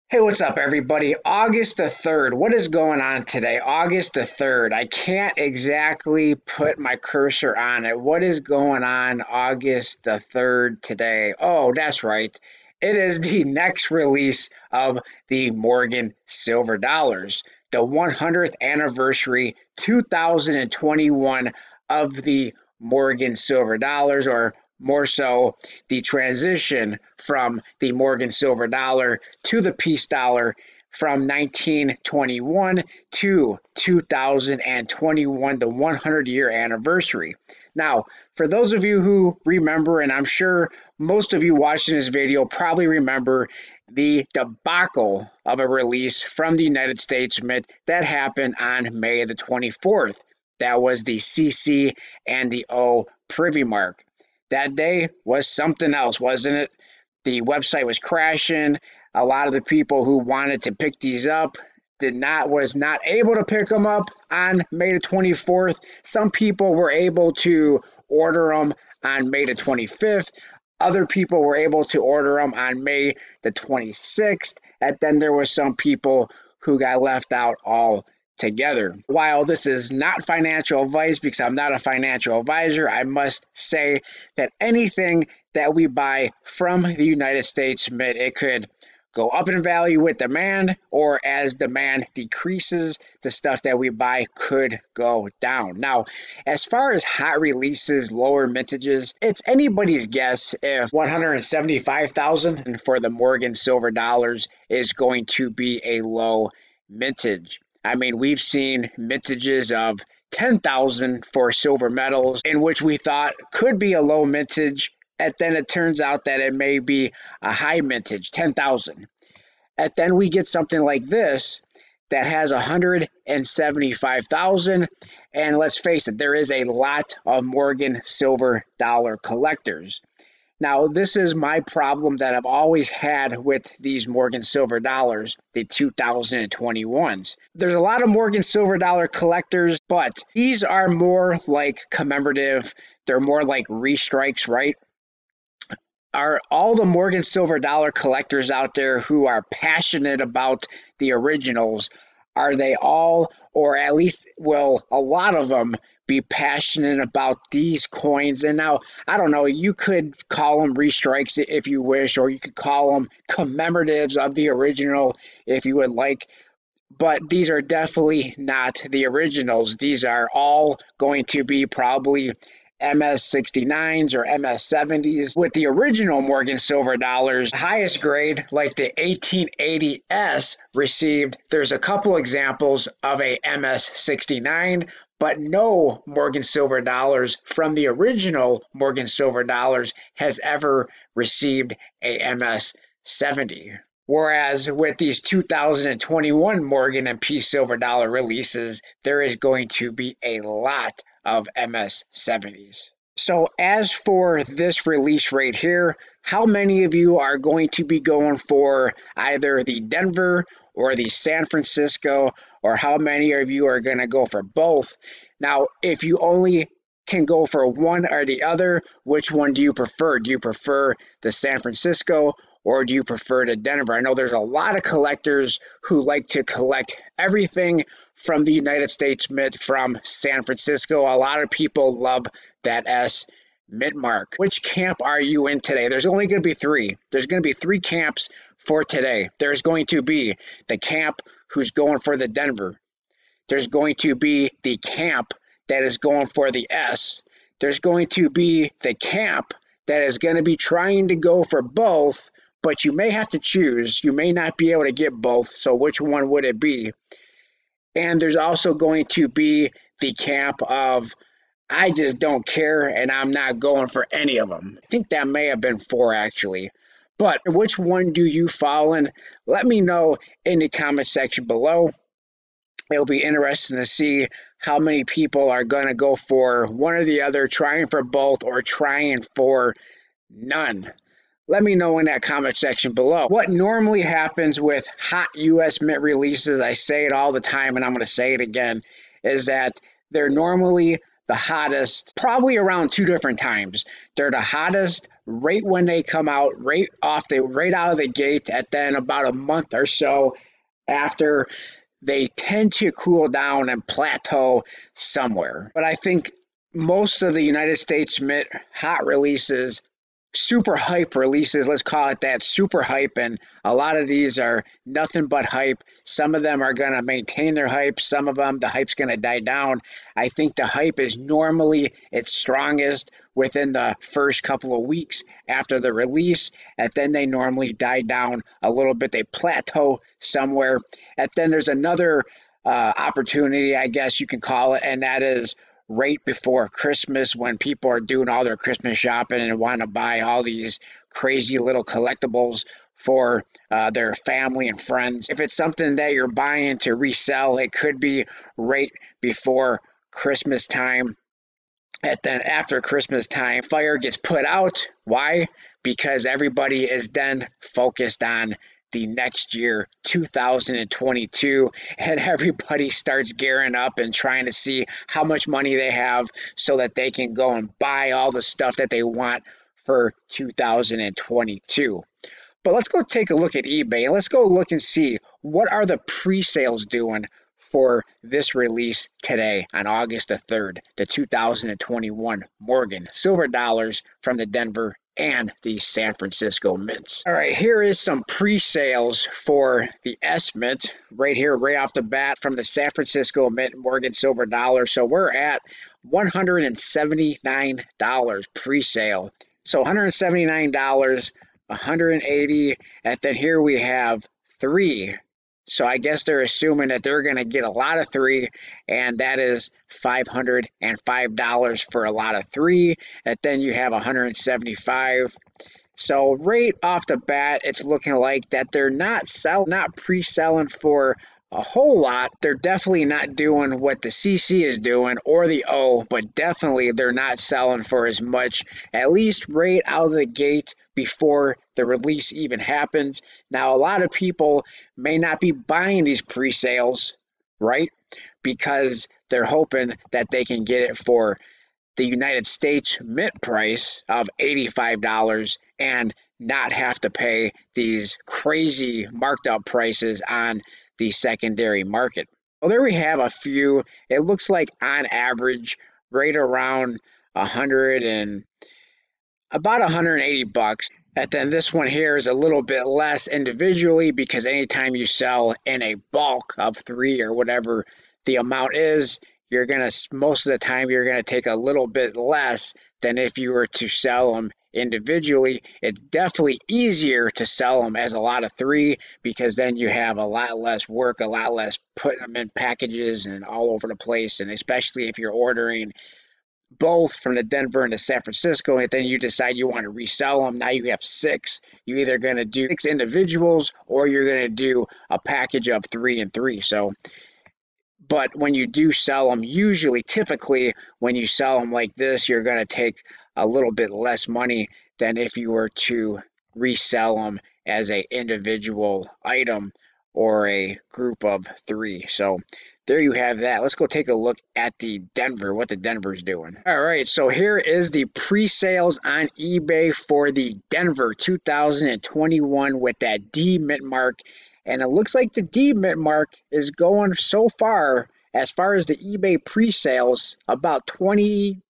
Hey, what's up, everybody? August the 3rd. What is going on today? August the 3rd. I can't exactly put my cursor on it. What is going on August the 3rd today? Oh, that's right. It is the next release of the Morgan Silver Dollars, the 100th anniversary 2021 of the Morgan Silver Dollars, or more so, the transition from the Morgan Silver Dollar to the peace dollar from 1921 to 2021, the 100-year anniversary. Now, for those of you who remember, and I'm sure most of you watching this video probably remember the debacle of a release from the United States Mint that happened on May the 24th. That was the CC and the O Privy Mark. That day was something else, wasn't it? The website was crashing. A lot of the people who wanted to pick these up was not able to pick them up on May the 24th. Some people were able to order them on May the 25th. Other people were able to order them on May the 26th. And then there were some people who got left out all together. While this is not financial advice, because I'm not a financial advisor, I must say that anything that we buy from the United States Mint, it could go up in value with demand, or as demand decreases, the stuff that we buy could go down. Now, as far as hot releases, lower mintages, it's anybody's guess if 175,000 for the Morgan Silver Dollars is going to be a low mintage. I mean, we've seen mintages of 10,000 for silver medals, in which we thought could be a low mintage, and then it turns out that it may be a high mintage, 10,000. And then we get something like this that has 175,000. And let's face it, there is a lot of Morgan Silver Dollar collectors. Now, this is my problem that I've always had with these Morgan Silver Dollars, the 2021s. There's a lot of Morgan Silver Dollar collectors, but these are more like commemorative. They're more like restrikes, right? Are all the Morgan Silver Dollar collectors out there who are passionate about the originals, are they all, or at least will a lot of them, be passionate about these coins? And now, I don't know, you could call them restrikes if you wish, or you could call them commemoratives of the original if you would like. But these are definitely not the originals. These are all going to be probably MS-69s or MS-70s, with the original Morgan Silver Dollars highest grade, like the 1880S, received. There's a couple examples of a MS-69, but no Morgan Silver Dollars from the original Morgan Silver Dollars has ever received a MS-70. Whereas with these 2021 Morgan and Peace Silver Dollar releases, there is going to be a lot of MS-70s. So as for this release right here, how many of you are going to be going for either the Denver or the San Francisco, or how many of you are going to go for both? Now, if you only can go for one or the other, which one do you prefer? Do you prefer the San Francisco, or do you prefer the Denver? I know there's a lot of collectors who like to collect everything from the United States Mint from San Francisco. A lot of people love that S Mint mark. Which camp are you in today? There's only going to be three. There's going to be three camps for today. There's going to be the camp who's going for the Denver. There's going to be the camp that is going for the S. There's going to be the camp that is going to be trying to go for both, but you may have to choose. You may not be able to get both, so which one would it be? And there's also going to be the camp of, I just don't care and I'm not going for any of them. I think that may have been four, actually. But which one do you fall in? Let me know in the comment section below. It'll be interesting to see how many people are going to go for one or the other, trying for both or trying for none. Let me know in that comment section below. What normally happens with hot US Mint releases, I say it all the time and I'm going to say it again, is that they're normally the hottest probably around two different times. They're the hottest right when they come out, right out of the gate, and then about a month or so after they tend to cool down and plateau somewhere. But I think most of the United States Mint hot releases, super hype releases, let's call it that, super hype, and a lot of these are nothing but hype. Some of them are going to maintain their hype, some of them the hype's going to die down. I think the hype is normally its strongest within the first couple of weeks after the release, and then they normally die down a little bit, they plateau somewhere, and then there's another opportunity, I guess you can call it, and that is right before Christmas when people are doing all their Christmas shopping and want to buy all these crazy little collectibles for their family and friends. If it's something that you're buying to resell, it could be right before Christmas time. And then after Christmas time, fire gets put out. Why? Because everybody is then focused on the next year, 2022, and everybody starts gearing up and trying to see how much money they have so that they can go and buy all the stuff that they want for 2022. But let's go take a look at eBay and let's go look and see what are the pre-sales doing for this release today on August the 3rd, the 2021 Morgan Silver Dollars from the Denver and the San Francisco Mints. All right, here is some pre-sales for the S Mint right here, right off the bat from the San Francisco Mint Morgan Silver Dollar. So we're at $179 pre-sale. So $179, 180, and then here we have 3. So I guess they're assuming that they're going to get a lot of 3, and that is $505 for a lot of 3. And then you have 175. So right off the bat, it's looking like that they're not pre-selling for a whole lot. They're definitely not doing what the CC is doing or the O, but definitely they're not selling for as much, at least right out of the gate before the release even happens. Now, a lot of people may not be buying these pre-sales, right? Because they're hoping that they can get it for the United States Mint price of $85 and not have to pay these crazy marked up prices on the secondary market. Well, there we have a few. It looks like on average right around about 180 bucks. And then this one here is a little bit less individually because anytime you sell in a bulk of 3 or whatever the amount is, you're going to, most of the time, you're going to take a little bit less than if you were to sell them individually. It's definitely easier to sell them as a lot of 3 because then you have a lot less work, a lot less putting them in packages and all over the place. And especially if you're ordering both from the Denver and the San Francisco, and then you decide you want to resell them. Now you have 6. You're either going to do 6 individuals or you're going to do a package of 3 and 3. So, but when you do sell them, typically, when you sell them like this, you're going to take a little bit less money than if you were to resell them as an individual item or a group of 3. So there you have that. Let's go take a look at the Denver, what the Denver's doing. All right, so here is the pre-sales on eBay for the Denver 2021 with that D mint mark. And it looks like the D mint mark is going so far as the eBay pre-sales, about 20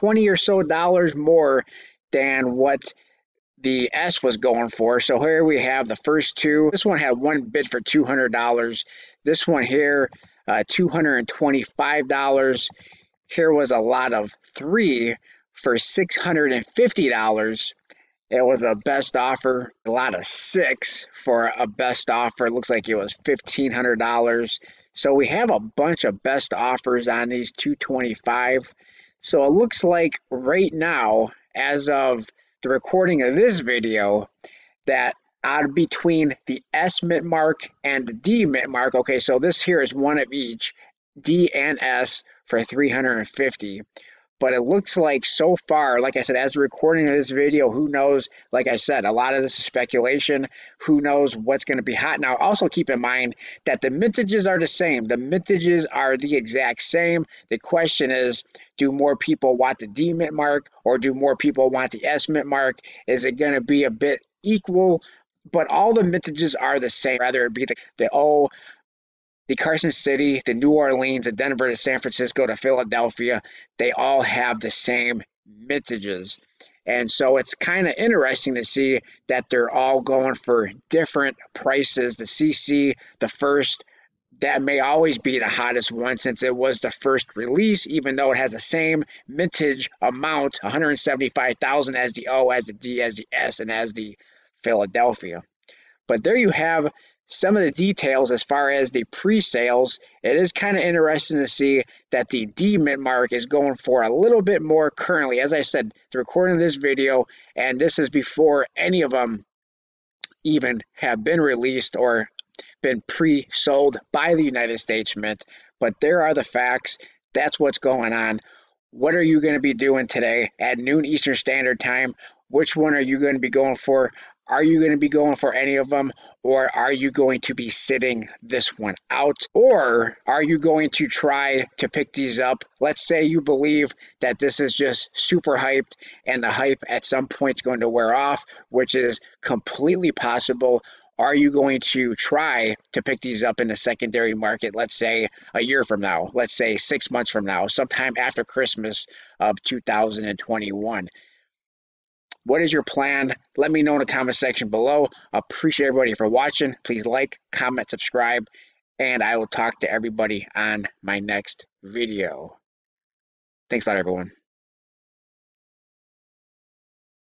or so dollars more than what the S was going for. So here we have the first 2. This one had one bid for $200. This one here, $225. Here was a lot of 3 for $650. It was a best offer. A lot of 6 for a best offer. It looks like it was $1,500. So we have a bunch of best offers on these 225. So it looks like right now, as of the recording of this video, that out between the S mint mark and the D mint mark, okay, so this here is one of each, D and S for $350. But it looks like so far, like I said, as the recording of this video, who knows? Like I said, a lot of this is speculation. Who knows what's going to be hot? Now, also keep in mind that the mintages are the same. The mintages are the exact same. The question is, do more people want the D mint mark or do more people want the S mint mark? Is it going to be a bit equal? But all the mintages are the same, whether it be the Carson City, the New Orleans, the Denver, the San Francisco, the Philadelphia, they all have the same mintages. And so it's kind of interesting to see that they're all going for different prices. The CC, the first, that may always be the hottest one since it was the first release, even though it has the same mintage amount, 175,000 as the O, as the D, as the S, and as the Philadelphia. But there you have some of the details as far as the pre-sales. It is kind of interesting to see that the D mint mark is going for a little bit more currently. As I said, the recording of this video, and this is before any of them even have been released or been pre-sold by the United States Mint. But there are the facts. That's what's going on. What are you going to be doing today at noon Eastern Standard Time? Which one are you going to be going for? Are you going to be going for any of them, or are you going to be sitting this one out, or are you going to try to pick these up? Let's say you believe that this is just super hyped and the hype at some point is going to wear off, which is completely possible. Are you going to try to pick these up in the secondary market, let's say a year from now, let's say 6 months from now, sometime after Christmas of 2021? What is your plan? Let me know in the comment section below. I appreciate everybody for watching. Please like, comment, subscribe, and I will talk to everybody on my next video. Thanks a lot, everyone.